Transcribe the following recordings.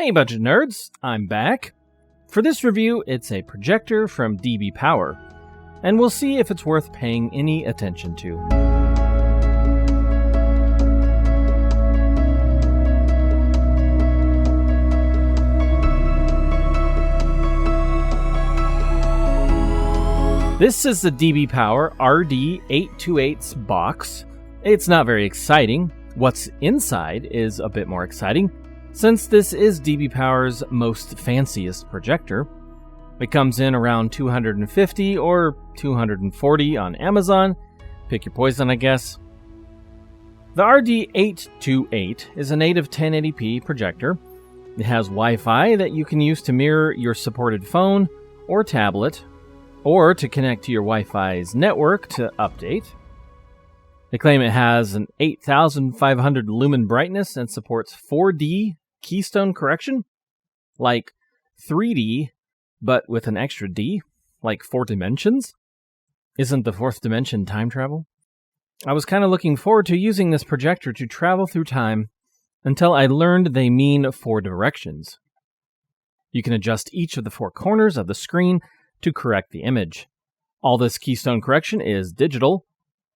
Hey budget nerds, I'm back. For this review, it's a projector from DBPower, and we'll see if it's worth paying any attention to. This is the DBPower RD828's box. It's not very exciting. What's inside is a bit more exciting, since this is DBPower's most fanciest projector. It comes in around $250 or $240 on Amazon. Pick your poison, I guess. The RD828 is a native 1080p projector. It has Wi-Fi that you can use to mirror your supported phone or tablet, or to connect to your Wi-Fi's network to update. They claim it has an 8,500 lumen brightness and supports 4D keystone correction, like 3D, but with an extra D, like 4 dimensions. Isn't the fourth dimension time travel? I was kind of looking forward to using this projector to travel through time until I learned they mean 4 directions. You can adjust each of the 4 corners of the screen to correct the image. All this keystone correction is digital.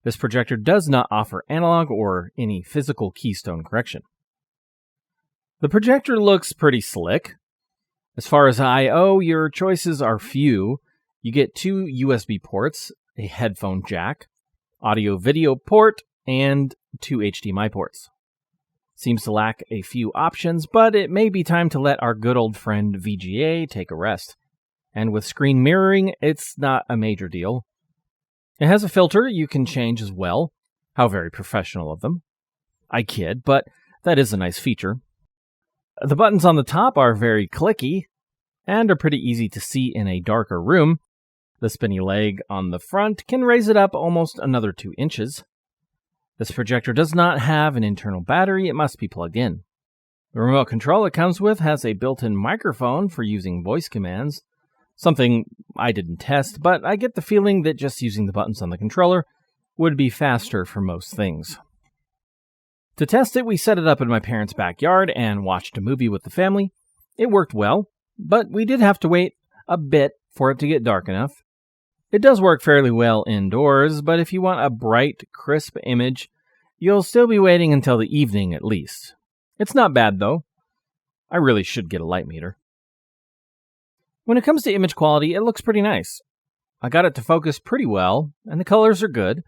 This projector does not offer analog or any physical keystone correction. The projector looks pretty slick. As far as I/O, your choices are few. You get 2 USB ports, a headphone jack, audio-video port, and 2 HDMI ports. Seems to lack a few options, but it may be time to let our good old friend VGA take a rest. And with screen mirroring, it's not a major deal. It has a filter you can change as well. How very professional of them. I kid, but that is a nice feature. The buttons on the top are very clicky, and are pretty easy to see in a darker room. The spinny leg on the front can raise it up almost another 2 inches. This projector does not have an internal battery, it must be plugged in. The remote control it comes with has a built-in microphone for using voice commands. Something I didn't test, but I get the feeling that just using the buttons on the controller would be faster for most things. To test it, we set it up in my parents' backyard and watched a movie with the family. It worked well, but we did have to wait a bit for it to get dark enough. It does work fairly well indoors, but if you want a bright, crisp image, you'll still be waiting until the evening at least. It's not bad though. I really should get a light meter. When it comes to image quality, it looks pretty nice. I got it to focus pretty well, and the colors are good.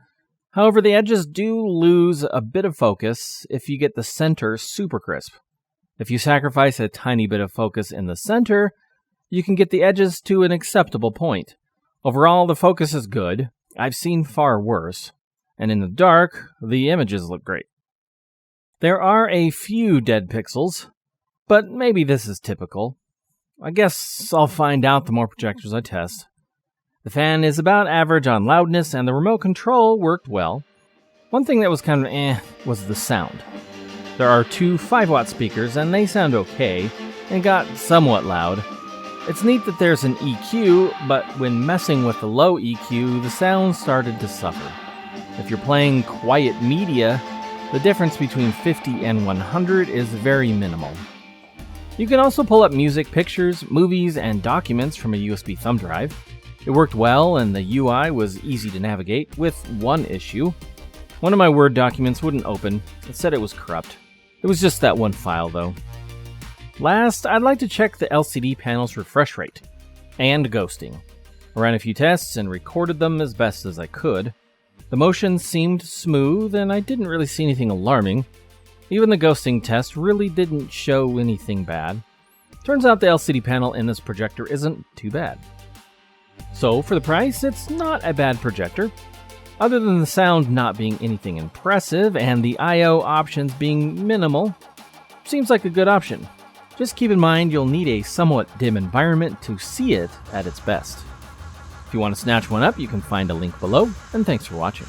However, the edges do lose a bit of focus if you get the center super crisp. If you sacrifice a tiny bit of focus in the center, you can get the edges to an acceptable point. Overall, the focus is good. I've seen far worse. And in the dark, the images look great. There are a few dead pixels, but maybe this is typical. I guess I'll find out the more projectors I test. The fan is about average on loudness, and the remote control worked well. One thing that was kind of was the sound. There are 2 5-watt speakers, and they sound okay, and got somewhat loud. It's neat that there's an EQ, but when messing with the low EQ, the sound started to suffer. If you're playing quiet media, the difference between 50 and 100 is very minimal. You can also pull up music, pictures, movies, and documents from a USB thumb drive. It worked well, and the UI was easy to navigate, with one issue. One of my Word documents wouldn't open. It said it was corrupt. It was just that one file, though. Last, I'd like to check the LCD panel's refresh rate, and ghosting. I ran a few tests and recorded them as best as I could. The motion seemed smooth, and I didn't really see anything alarming. Even the ghosting test really didn't show anything bad. Turns out the LCD panel in this projector isn't too bad. So for the price, it's not a bad projector. Other than the sound not being anything impressive and the I/O options being minimal, seems like a good option. Just keep in mind you'll need a somewhat dim environment to see it at its best. If you want to snatch one up, you can find a link below, and thanks for watching.